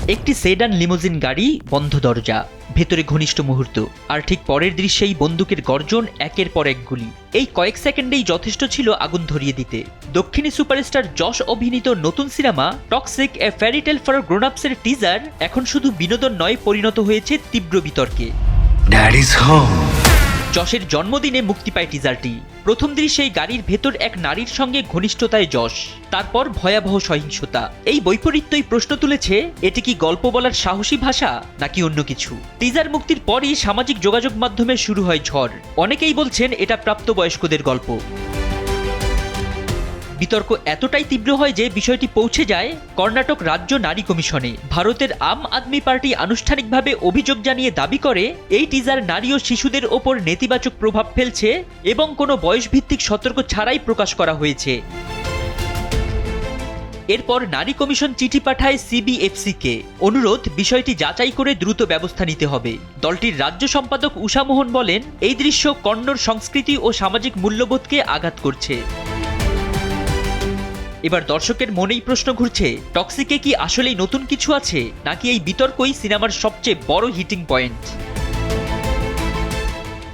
একটি sedan limousine গাড়ি, বন্ধ দরজা, ভেতরে ঘনিষ্ঠ মুহূর্ত, আর ঠিক পরের দৃশ্যেই বন্দুকের গর্জন, একের পর এক গুলি। এই কয়েক সেকেন্ডেই যথেষ্ট ছিল আগুন ধরিয়ে দিতে। দক্ষিণী সুপারস্টার যশ অভিনীত নতুন cinema Toxic a fairy tale for গ্রোন-আপসের টিজার এখন শুধু বিনোদন নয়, পরিণত হয়েছে তীব্র বিতর্কে। যশের জন্মদিনে মুক্তি পায় টিজারটি। প্রথম দৃশ্যেই গাড়ির ভেতর এক নারীর সঙ্গে ঘনিষ্ঠতায় যশ, তারপর ভয়াবহ সহিংসতা। এই বৈপরীত্যই প্রশ্ন তুলেছে, এটি কি গল্প বলার সাহসী ভাষা নাকি অন্য কিছু? টিজার মুক্তির পরই সামাজিক যোগাযোগ মাধ্যমে শুরু হয় ঝড়। অনেকেই বলছেন এটা প্রাপ্তবয়স্কদের গল্প। বিতর্ক এতটাই তীব্র হয় যে বিষয়টি পৌঁছে যায় কর্ণাটক রাজ্য নারী কমিশনে। ভারতের আম আদমি পার্টি আনুষ্ঠানিকভাবে অভিযোগ জানিয়ে দাবি করে, এই টিজার নারী ও শিশুদের ওপর নেতিবাচক প্রভাব ফেলছে এবং কোনো বয়সভিত্তিক সতর্ক ছাড়াই প্রকাশ করা হয়েছে। এরপর নারী কমিশন চিঠি পাঠায় সিবিএফসিকে, অনুরোধ বিষয়টি যাচাই করে দ্রুত ব্যবস্থা নিতে হবে। দলটির রাজ্য সম্পাদক উষা মোহন বলেন, এই দৃশ্য কন্নড় সংস্কৃতি ও সামাজিক মূল্যবোধকে আঘাত করছে। এবার দর্শকের মনেই প্রশ্ন ঘুরছে, টক্সিকে কি আসলেই নতুন কিছু আছে, নাকি এই বিতর্কই সিনেমার সবচেয়ে বড় হিটিং পয়েন্ট?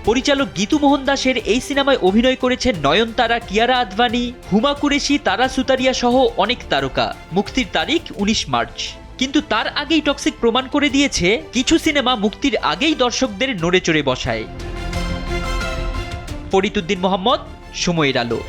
পরিচালক গীতু মোহন দাসের এই সিনেমায় অভিনয় করেছেন নয়নতারা, কিয়ারা আদভানি, হুমা কুরেশি, তারা সুতারিয়া সহ অনেক তারকা। মুক্তির তারিখ 19 মার্চ। কিন্তু তার আগেই টক্সিক প্রমাণ করে দিয়েছে, কিছু সিনেমা মুক্তির আগেই দর্শকদের নড়েচড়ে বসায়। ফরিদ উদ্দিন মোহাম্মদ, সময়ের আলো।